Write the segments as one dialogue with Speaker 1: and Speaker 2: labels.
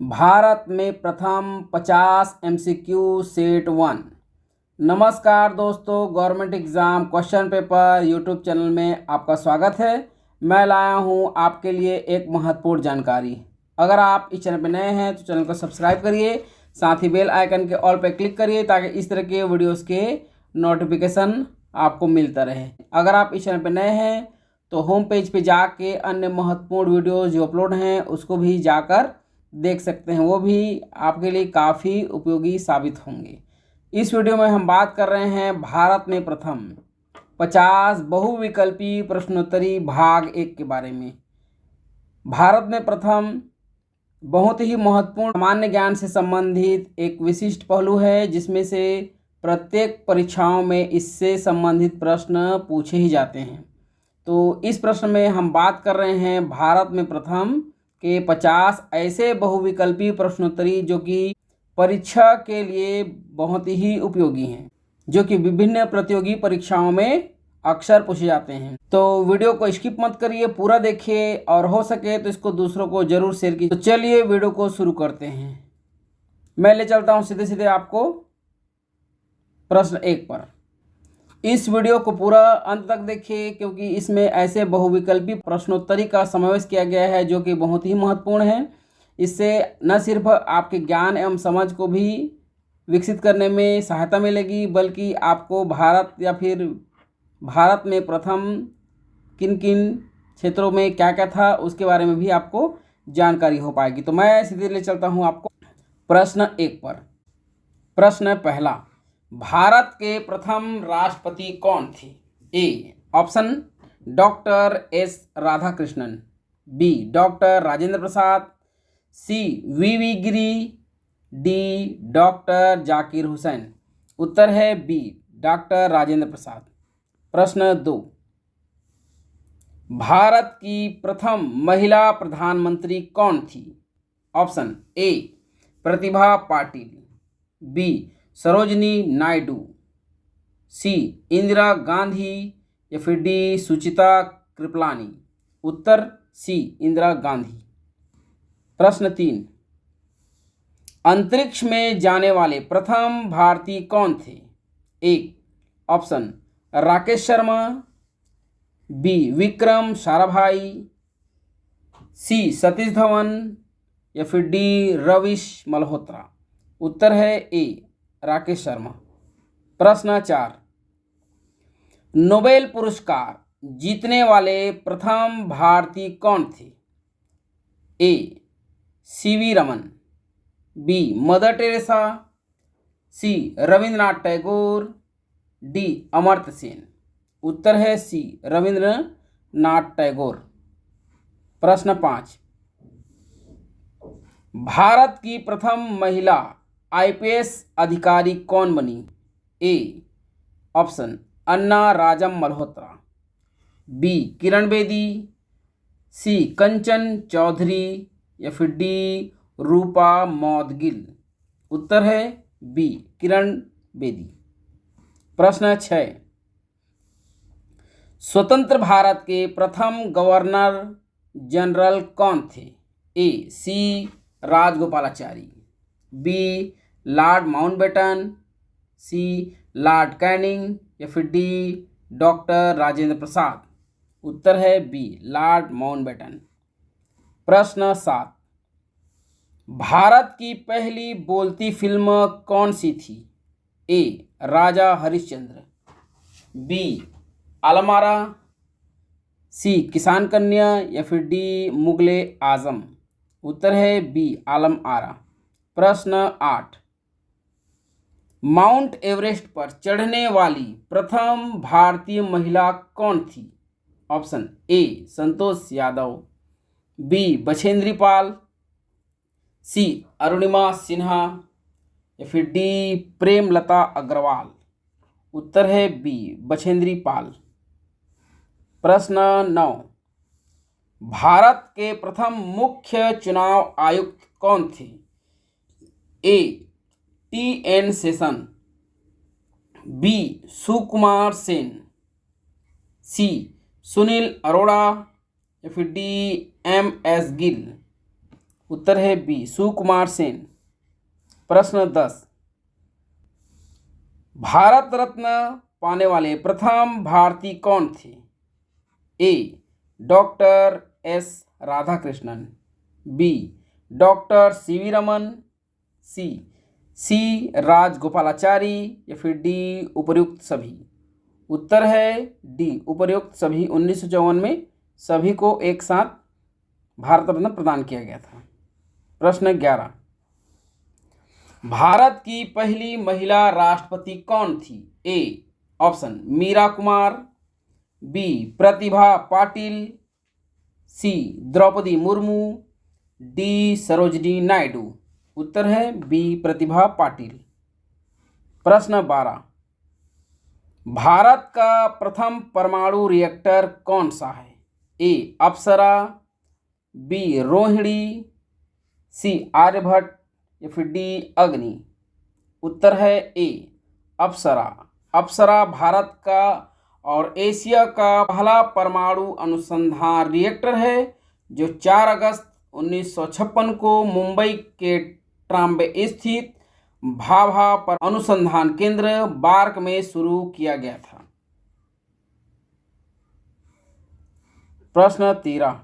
Speaker 1: भारत में प्रथम 50 MCQ set 1। नमस्कार दोस्तों, government exam question paper YouTube channel में आपका स्वागत है। मैं लाया हूं आपके लिए एक महत्वपूर्ण जानकारी। अगर आप इस चैनल पर नए हैं तो चैनल को सब्सक्राइब करिए, साथ ही बेल आइकन के ऑल पर क्लिक करिए ताकि इस तरह के वीडियोस के नोटिफिकेशन आपको मिलता रहे। अगर आप इस चैनल पर नए हैं तो होम पेज पे जाके अन्य महत्वपूर्ण वीडियोस जो अपलोड हैं उसको भी जाकर देख सकते हैं, वो भी आपके लिए काफ़ी उपयोगी साबित होंगे। इस वीडियो में हम बात कर रहे हैं भारत में प्रथम 50 बहुविकल्पी प्रश्नोत्तरी भाग 1 के बारे में। भारत में प्रथम बहुत ही महत्वपूर्ण सामान्य ज्ञान से संबंधित एक विशिष्ट पहलू है, जिसमें से प्रत्येक परीक्षाओं में इससे संबंधित प्रश्न पूछे ही जाते हैं। तो इस प्रश्न में हम बात कर रहे हैं भारत में प्रथम के 50 ऐसे बहुविकल्पी प्रश्नोत्तरी जो कि परीक्षा के लिए बहुत ही उपयोगी हैं, जो कि विभिन्न प्रतियोगी परीक्षाओं में अक्सर पूछे जाते हैं। तो वीडियो को स्किप मत करिए, पूरा देखिए और हो सके तो इसको दूसरों को जरूर शेयर कीजिए। तो चलिए वीडियो को शुरू करते हैं। मैं ले चलता हूँ सीधे सीधे आपको प्रश्न 1 पर। इस वीडियो को पूरा अंत तक देखिए, क्योंकि इसमें ऐसे बहुविकल्पी प्रश्नोत्तरी का समावेश किया गया है जो कि बहुत ही महत्वपूर्ण है। इससे न सिर्फ आपके ज्ञान एवं समझ को भी विकसित करने में सहायता मिलेगी, बल्कि आपको भारत या फिर भारत में प्रथम किन किन क्षेत्रों में क्या क्या था उसके बारे में भी आपको जानकारी हो पाएगी। तो मैं सीधे ले चलता हूँ आपको प्रश्न 1 पर। प्रश्न पहला, भारत के प्रथम राष्ट्रपति कौन थे? A option doctor S Radhakrishnan, B doctor Rajendra Prasad, C V Giri, D doctor Zakir Hussain. उत्तर है बी डॉक्टर राजेंद्र प्रसाद। प्रश्न 2, भारत की प्रथम महिला प्रधानमंत्री कौन थी? Option A Pratibha Patil, B Sarojini Naidu, C Indira Gandhi या फिर डी सुचिता कृपलानी। उत्तर सी इंदिरा गांधी। प्रश्न 3, अंतरिक्ष में जाने वाले प्रथम भारतीय कौन थे? A option Rakesh Sharma, B Vikram Sarabhai, C Satish Dhawan या फिर डी रविश मल्होत्रा। उत्तर है ए राकेश शर्मा। प्रश्न 4, नोबेल पुरस्कार जीतने वाले प्रथम भारतीय कौन थे? A C V Raman, B Mother Teresa, C Rabindranath Tagore, D Amartya Sen. उत्तर है सी रविंद्रनाथ टैगोर। प्रश्न 5, भारत की प्रथम महिला IPS अधिकारी कौन बनी? A option Anna Rajam Malhotra, B Kiran Bedi, C Kanchan Chaudhary या फिर डी रूपा मौदगिल। उत्तर है बी किरण बेदी। प्रश्न 6, स्वतंत्र भारत के प्रथम गवर्नर जनरल कौन थे? ए सी राजगोपालाचारी, बी लॉर्ड माउंटबेटन, सी लॉर्ड कैनिंग या फिर डी डॉक्टर राजेंद्र प्रसाद। उत्तर है बी लॉर्ड माउंटबेटन। प्रश्न 7, भारत की पहली बोलती फिल्म कौन सी थी? ए राजा हरिश्चंद्र, बी आलमारा, सी किसान कन्या या फिर डी मुगले आजम। उत्तर है बी आलम आरा। प्रश्न 8, माउंट एवरेस्ट पर चढ़ने वाली प्रथम भारतीय महिला कौन थी? Option A Santosh Yadav, B Bachendri Pal, C Arunima Sinha या फिर डी प्रेमलता अग्रवाल। उत्तर है बी बछेंद्री पाल। प्रश्न 9, भारत के प्रथम मुख्य चुनाव आयुक्त कौन थे? ए TN session, B Sukumar Sen, सी सुनील अरोड़ा या फिर डी MS गिल। उत्तर है बी सुकुमार सेन। प्रश्न 10, भारत रत्न पाने वाले प्रथम भारतीय कौन थे? A doctor S Radhakrishnan, B doctor C V Raman, C Rajagopalachari या फिर डी उपर्युक्त सभी। उत्तर है डी उपर्युक्त सभी। 1954 में सभी को एक साथ भारत रत्न प्रदान किया गया था। प्रश्न 11, भारत की पहली महिला राष्ट्रपति कौन थी? A option Meira Kumar, B Pratibha Patil, C Droupadi Murmu, D Sarojini Naidu. उत्तर है बी प्रतिभा पाटिल। प्रश्न 12, भारत का प्रथम परमाणु रिएक्टर कौन सा है? ए अप्सरा, बी रोहिणी, सी आर्यभट्ट या फिर डी अग्नि। उत्तर है ए अप्सरा। अप्सरा भारत का और एशिया का पहला परमाणु अनुसंधान रिएक्टर है जो 4 अगस्त 1956 को मुंबई के ट्राम्बे स्थित भाभा पर अनुसंधान केंद्र बार्क में शुरू किया गया था। प्रश्न 13,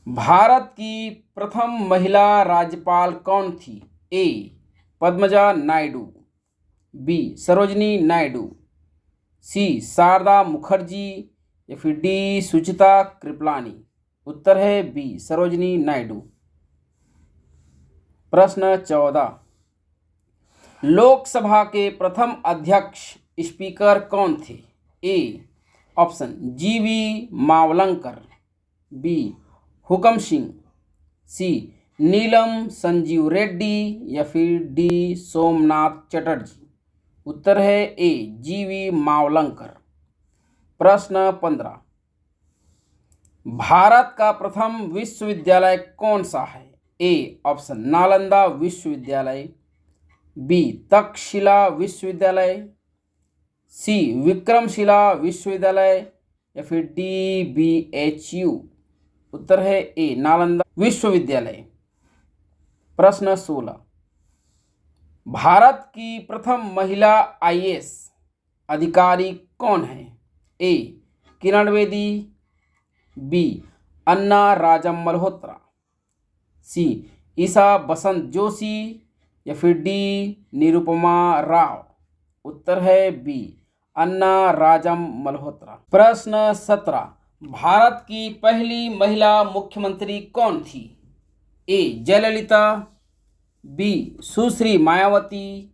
Speaker 1: भारत की प्रथम महिला राज्यपाल कौन थी? ए पद्मजा नायडू, बी सरोजिनी नायडू, सी शारदा मुखर्जी या फिर डी सुचिता कृपलानी। उत्तर है बी सरोजिनी नायडू। प्रश्न 14, लोकसभा के प्रथम अध्यक्ष स्पीकर कौन थे? ए ऑप्शन जीवी मावलंकर, बी हुकम सिंह, सी नीलम संजीव रेड्डी या फिर डी सोमनाथ चटर्जी। उत्तर है ए जीवी मावलंकर। प्रश्न 15, भारत का प्रथम विश्वविद्यालय कौन सा है? ए ऑप्शन नालंदा विश्वविद्यालय, बी तक्षशिला विश्वविद्यालय, सी विक्रमशिला विश्वविद्यालय या फिर डी BHU। उत्तर है ए नालंदा विश्वविद्यालय। प्रश्न 16, भारत की प्रथम महिला IAS अधिकारी कौन है? ए किरण बेदी, बी अन्ना राजम मल्होत्रा, सी ईशा बसंत जोशी या फिर डी निरुपमा राव। उत्तर है बी अन्ना राजम मल्होत्रा। प्रश्न 17, भारत की पहली महिला मुख्यमंत्री कौन थी? ए जयललिता, बी सुश्री मायावती,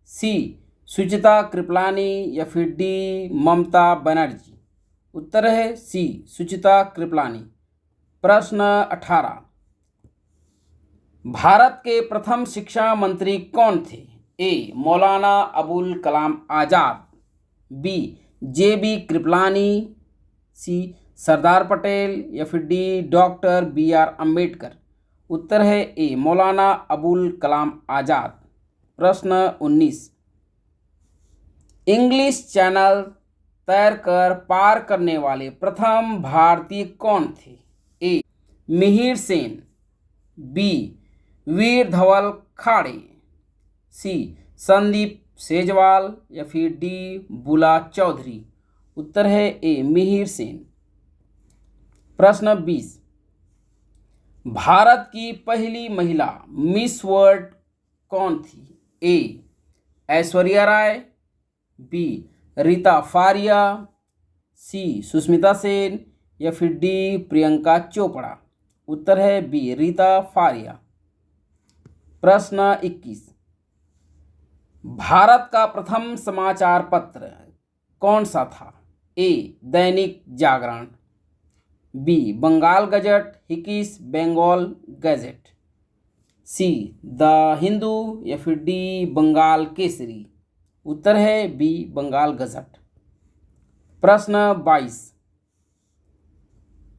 Speaker 1: सी सुचिता कृपलानी या फिर डी ममता बनर्जी। उत्तर है सी सुचिता कृपलानी। प्रश्न 18, भारत के प्रथम शिक्षा मंत्री कौन थे? ए मौलाना अबुल कलाम आज़ाद, बी JB कृपलानी, सी सरदार पटेल या फिर डी डॉक्टर BR अम्बेडकर। उत्तर है ए मौलाना अबुल कलाम आज़ाद। प्रश्न 19, इंग्लिश चैनल तैरकर पार करने वाले प्रथम भारतीय कौन थे? ए मिहिर सेन, बी वीर धवल खाड़े, सी संदीप सेजवाल या फिर डी बुला चौधरी। उत्तर है ए मिहिर सेन। प्रश्न 20, भारत की पहली महिला मिस वर्ल्ड कौन थी? ए ऐश्वर्या राय, बी रीता फारिया, सी सुष्मिता सेन या फिर डी प्रियंका चोपड़ा। उत्तर है बी रीता फारिया। प्रश्न 21, भारत का प्रथम समाचार पत्र कौन सा था? A Dainik Jagran, B Bengal gazette Hicky's Bengal gazette, C the Hindu या फिर डी बंगाल केसरी। उत्तर है बी बंगाल गजट। प्रश्न 22,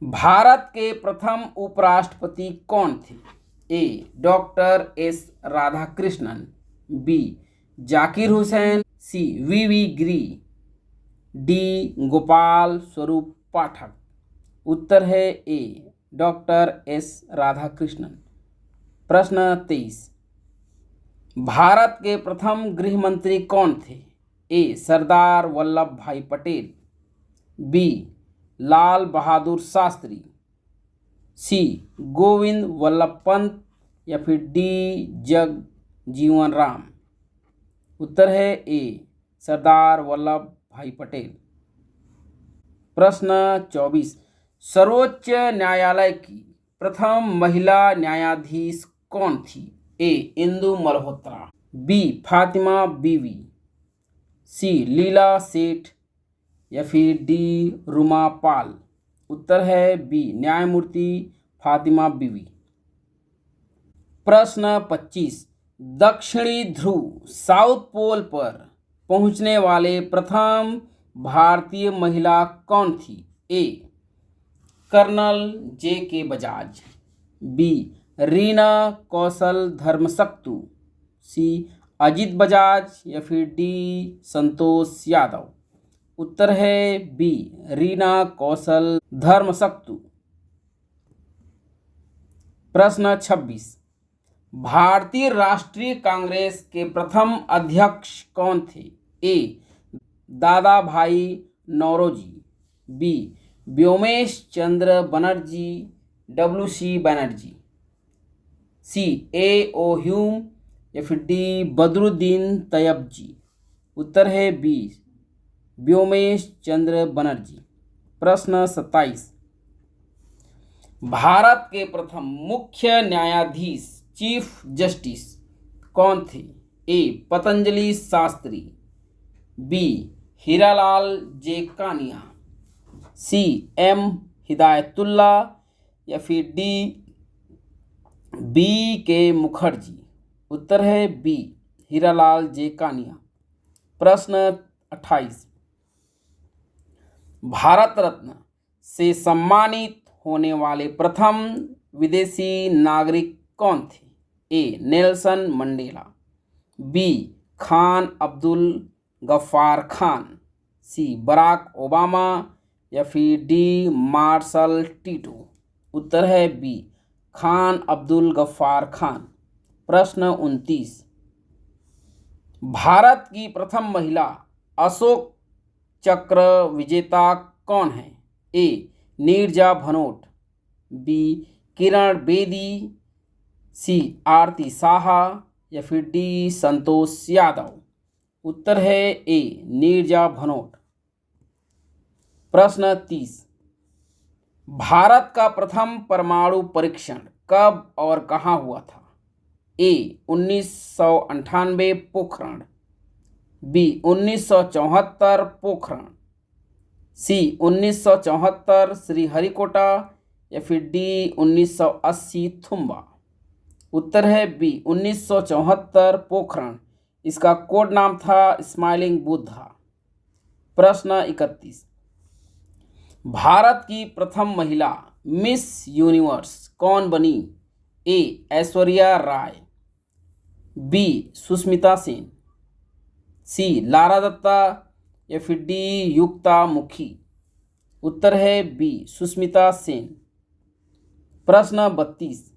Speaker 1: भारत के प्रथम उपराष्ट्रपति कौन थे? A doctor S Radhakrishnan, B Zakir Hussain, C V Giri, D Gopal Swarup Pathak. उत्तर है ए डॉक्टर एस राधाकृष्णन। प्रश्न 23, भारत के प्रथम गृह मंत्री कौन थे? ए सरदार वल्लभ भाई पटेल, बी लाल बहादुर शास्त्री, सी गोविंद वल्लभ पंत या फिर डी जगजीवन राम। उत्तर है ए सरदार वल्लभ भाई पटेल। प्रश्न 24, सर्वोच्च न्यायालय की प्रथम महिला न्यायाधीश कौन थी? ए इंदु मल्होत्रा, बी फातिमा बीवी, सी लीला सेठ या फिर डी रुमा पाल। उत्तर है बी न्यायमूर्ति फातिमा बीवी। प्रश्न 25, दक्षिणी ध्रुव साउथ पोल पर पहुंचने वाले प्रथम भारतीय महिला कौन थी? A colonel J K. Bajaj, B Reena Kaushal Dharmshaktu, C Ajit Bajaj या फिर डी संतोष यादव। उत्तर है बी रीना कौशल धर्मशक्तु। प्रश्न 26, भारतीय राष्ट्रीय कांग्रेस के प्रथम अध्यक्ष कौन थे? ए दादा भाई नौरोजी, बी व्योमेश चंद्र बनर्जी WC बनर्जी, सी A.O. ह्यूम या फिर डी बदरुद्दीन तैयबजी। उत्तर है बी व्योमेश चंद्र बनर्जी। प्रश्न 27, भारत के प्रथम मुख्य न्यायाधीश चीफ जस्टिस कौन थे? ए पतंजलि शास्त्री, बी हीरालाल जे कानिया, सी M हिदायतुल्ला या फिर डी B.K. मुखर्जी। उत्तर है बी हीरालाल जे कानिया। प्रश्न 28, भारत रत्न से सम्मानित होने वाले प्रथम विदेशी नागरिक कौन थे? A Nelson Mandela, B Khan Abdul Ghaffar Khan, C Barack Obama या फिर डी मार्शल टीटो। उत्तर है बी खान अब्दुल गफ्फार खान। प्रश्न 29, भारत की प्रथम महिला अशोक चक्र विजेता कौन है? ए नीरजा भनोट, बी किरण बेदी, सी आरती साहा या फिर डी संतोष यादव। उत्तर है ए नीरजा भनोट। प्रश्न 30, भारत का प्रथम परमाणु परीक्षण कब और कहाँ हुआ था? ए 1998 पोखरण, बी 1974 पोखरण, सी 1974 श्रीहरिकोटा या फिर डी 1980 थुम्बा। उत्तर है बी 1974 पोखरण। इसका कोड नाम था स्माइलिंग बुद्धा। प्रश्न 31, भारत की प्रथम महिला मिस यूनिवर्स कौन बनी? ए ऐश्वर्या राय, बी सुष्मिता सेन, सी लारा दत्ता या फिर डी युक्ता मुखी। उत्तर है बी सुष्मिता सेन। प्रश्न 32,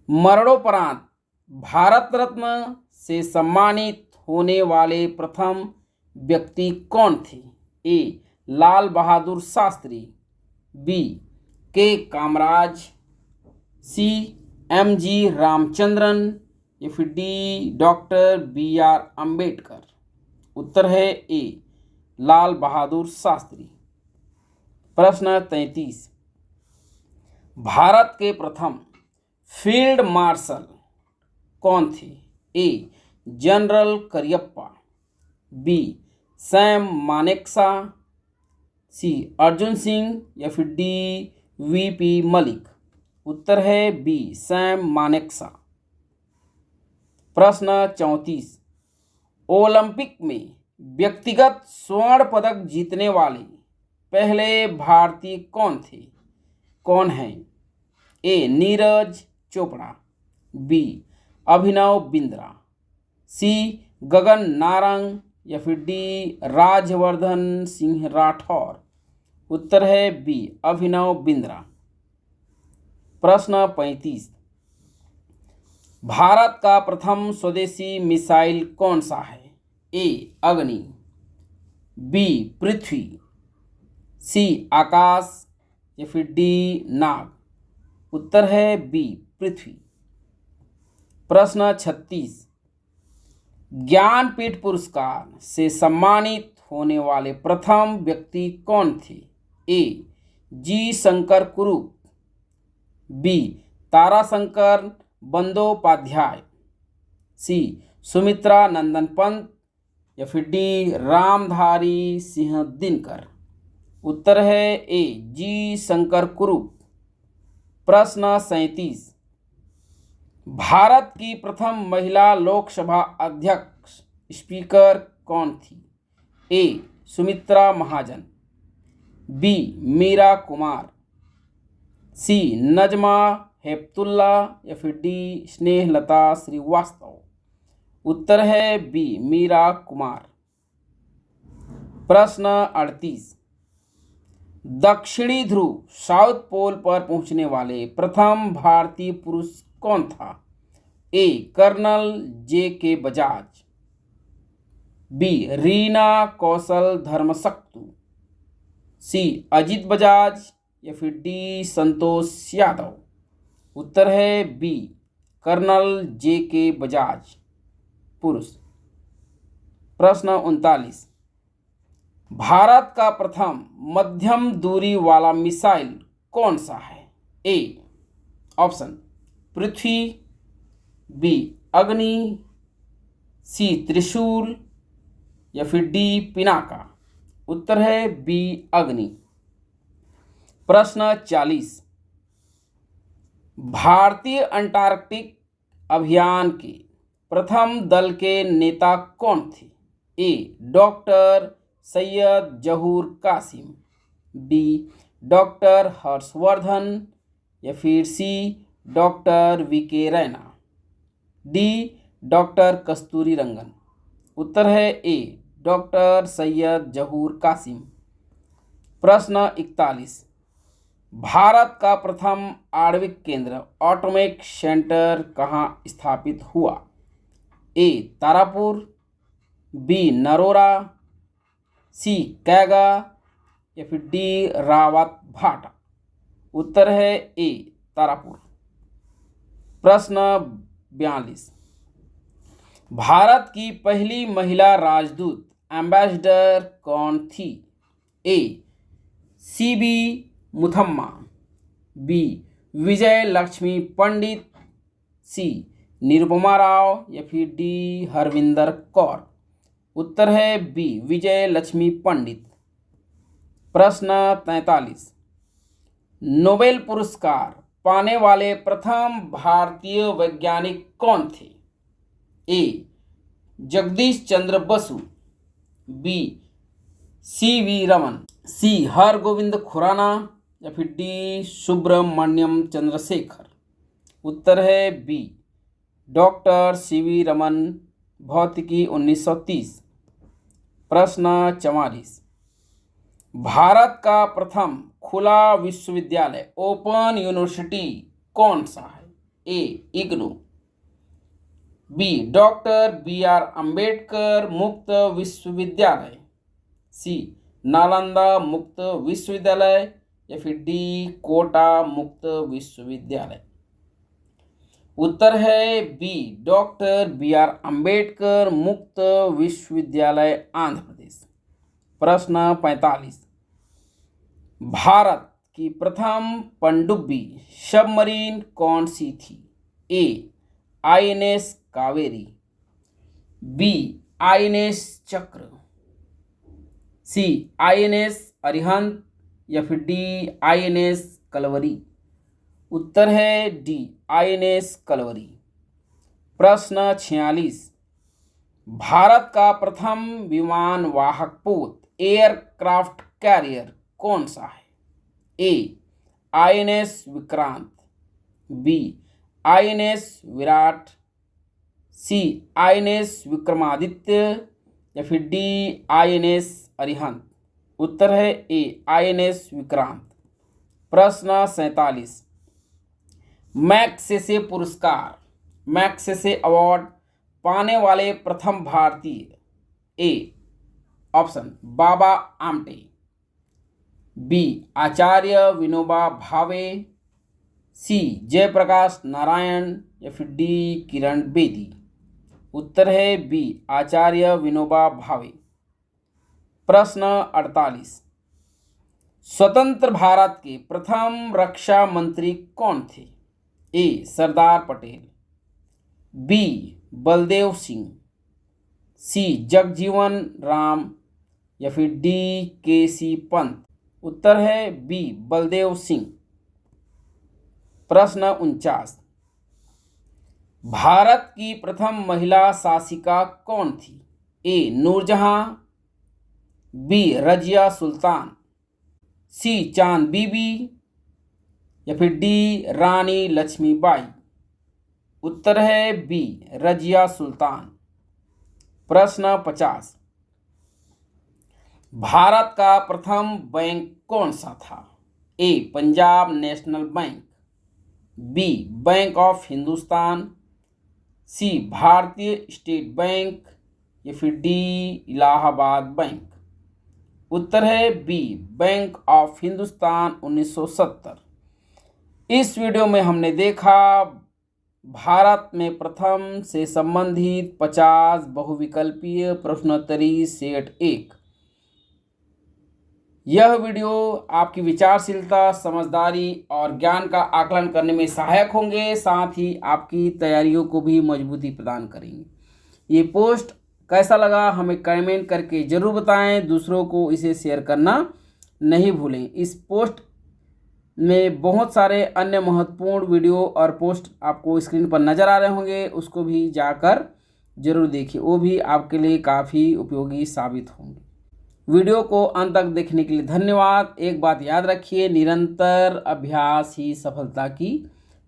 Speaker 1: मरणोपरांत भारत रत्न से सम्मानित होने वाले प्रथम व्यक्ति कौन थे? ए लाल बहादुर शास्त्री, बी के कामराज, सी MG रामचंद्रन या फिर डी डॉक्टर BR अम्बेडकर। उत्तर है ए लाल बहादुर शास्त्री। प्रश्न 33, भारत के प्रथम फील्ड मार्शल कौन थे? A general Cariappa, B Sam Manekshaw, C Arjun Singh या फिर डी VP मलिक। उत्तर है बी सैम मानेकशॉ। प्रश्न 34, ओलंपिक में व्यक्तिगत स्वर्ण पदक जीतने वाले पहले भारतीय कौन हैं? ए नीरज चोपड़ा, बी अभिनव बिंद्रा, सी गगन नारंग या फिर डी राजवर्धन सिंह राठौर। उत्तर है बी अभिनव बिंद्रा। प्रश्न 35, भारत का प्रथम स्वदेशी मिसाइल कौन सा है? ए अग्नि, बी पृथ्वी, सी आकाश या फिर डी नाग। उत्तर है बी पृथ्वी। प्रश्न 36, ज्ञानपीठ पुरस्कार से सम्मानित होने वाले प्रथम व्यक्ति कौन थे? ए जी शंकर कुरूप, बी ताराशंकर बंदोपाध्याय, सी सुमित्रा नंदन पंत या फिर डी रामधारी सिंह दिनकर। उत्तर है ए जी शंकर कुरूप। प्रश्न 37, भारत की प्रथम महिला लोकसभा अध्यक्ष स्पीकर कौन थी? ए सुमित्रा महाजन, बी मीरा कुमार, सी नजमा हेपतुल्ला या फिर डी स्नेहलता श्रीवास्तव। उत्तर है बी मीरा कुमार। प्रश्न 38, दक्षिणी ध्रुव साउथ पोल पर पहुंचने वाले प्रथम भारतीय पुरुष कौन था? ए कर्नल जे के बजाज, बी रीना कौशल धर्मशक्तु, सी अजित बजाज या फिर डी संतोष यादव। उत्तर है बी कर्नल जे के बजाज पुरुष। प्रश्न 39, भारत का प्रथम मध्यम दूरी वाला मिसाइल कौन सा है? ए ऑप्शन पृथ्वी, बी अग्नि, सी त्रिशूल या फिर डी पिनाका। उत्तर है बी अग्नि। प्रश्न 40, भारतीय अंटार्कटिक अभियान के प्रथम दल के नेता कौन थे? A doctor Syed Zahoor Qasim, B doctor Harshvardhan या फिर C doctor V K Raina, D doctor Kasturi Rangan. उत्तर है ए डॉक्टर सैयद जहूर कासिम। प्रश्न 41, भारत का प्रथम आणविक केंद्र एटॉमिक सेंटर कहाँ स्थापित हुआ? ए तारापुर, बी नरोरा, सी कैगा या फिर डी रावत भाटा। उत्तर है ए तारापुर। प्रश्न 42, भारत की पहली महिला राजदूत एम्बेसडर कौन थी? ए सी बी मुथम्मा, बी विजय लक्ष्मी पंडित, सी निरुपमा राव या फिर डी हरविंदर कौर। उत्तर है बी विजय लक्ष्मी पंडित। प्रश्न 43, नोबेल पुरस्कार पाने वाले प्रथम भारतीय वैज्ञानिक कौन थे? A Jagadish Chandra Bose, B C V Raman, C Hargobind Khorana या फिर डी सुब्रमण्यम चंद्रशेखर। उत्तर है B doctor C V Raman, भौतिकी 1930। प्रश्न 44, भारत का प्रथम खुला विश्वविद्यालय ओपन यूनिवर्सिटी कौन सा है? A IGNOU, B doctor B R Ambedkar मुक्त विश्वविद्यालय, सी नालंदा मुक्त विश्वविद्यालय या फिर डी कोटा मुक्त विश्वविद्यालय। उत्तर है B doctor B R Ambedkar मुक्त विश्वविद्यालय आंध्र प्रदेश। प्रश्न 45, भारत की प्रथम पनडुब्बी सबमरीन कौन सी थी? ए आईएनएस कावेरी, बी आईएनएस चक्र, सी आईएनएस अरिहंत या फिर डी आईएनएस कलवरी। उत्तर है डी आईएनएस कलवरी। प्रश्न 46, भारत का प्रथम विमान वाहक पोत एयरक्राफ्ट कैरियर कौन सा है? A INS Vikrant, B INS Viraat, C INS Vikramaditya या फिर डी आईएनएस अरिहंत। उत्तर है ए आईएनएस विक्रांत। प्रश्न 47, मैग्सेसे पुरस्कार, मैग्सेसे अवार्ड पाने वाले प्रथम भारतीय? A option Baba Amte, B Acharya Vinoba Bhave, C Jayaprakash Narayan या फिर डी किरण बेदी। उत्तर है बी आचार्य विनोबा भावे। प्रश्न 48, स्वतंत्र भारत के प्रथम रक्षा मंत्री कौन थे? ए सरदार पटेल, बी बलदेव सिंह, सी जगजीवन राम या फिर डी केसी पंत। उत्तर है बी बलदेव सिंह। प्रश्न 49, भारत की प्रथम महिला शासिका कौन थी? ए नूरजहां, बी रजिया सुल्तान, सी चांद बीबी या फिर डी रानी लक्ष्मीबाई। उत्तर है बी रजिया सुल्तान। प्रश्न 50, भारत का प्रथम बैंक कौन सा था? A Punjab national bank, B bank of Hindustan, C Bharatiya state bank या फिर डी इलाहाबाद बैंक। उत्तर है बी बैंक ऑफ हिंदुस्तान 1970। इस वीडियो में हमने देखा भारत में प्रथम से संबंधित 50 बहुविकल्पीय प्रश्नोत्तरी सेट 1। यह वीडियो आपकी विचारशीलता, समझदारी और ज्ञान का आकलन करने में सहायक होंगे, साथ ही आपकी तैयारियों को भी मजबूती प्रदान करेंगे। ये पोस्ट कैसा लगा हमें कमेंट करके ज़रूर बताएं। दूसरों को इसे शेयर करना नहीं भूलें। इस पोस्ट में बहुत सारे अन्य महत्वपूर्ण वीडियो और पोस्ट आपको स्क्रीन पर नज़र आ रहे होंगे, उसको भी जाकर ज़रूर देखिए, वो भी आपके लिए काफ़ी उपयोगी साबित होंगे। वीडियो को अंत तक देखने के लिए धन्यवाद। एक बात याद रखिए, निरंतर अभ्यास ही सफलता की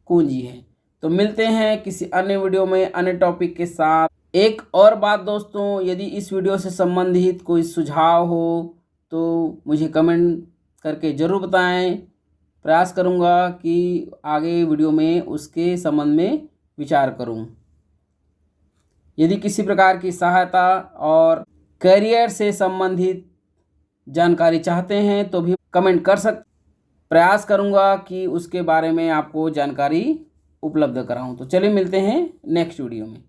Speaker 1: कुंजी है। तो मिलते हैं किसी अन्य वीडियो में अन्य टॉपिक के साथ। एक और बात दोस्तों, यदि इस वीडियो से संबंधित कोई सुझाव हो तो मुझे कमेंट करके ज़रूर बताएं। प्रयास करूंगा कि आगे वीडियो में उसके संबंध में विचार करूं। यदि किसी प्रकार की सहायता और करियर से संबंधित जानकारी चाहते हैं तो भी कमेंट कर सकते। प्रयास करूंगा कि उसके बारे में आपको जानकारी उपलब्ध कराऊं। तो चलिए मिलते हैं नेक्स्ट वीडियो में।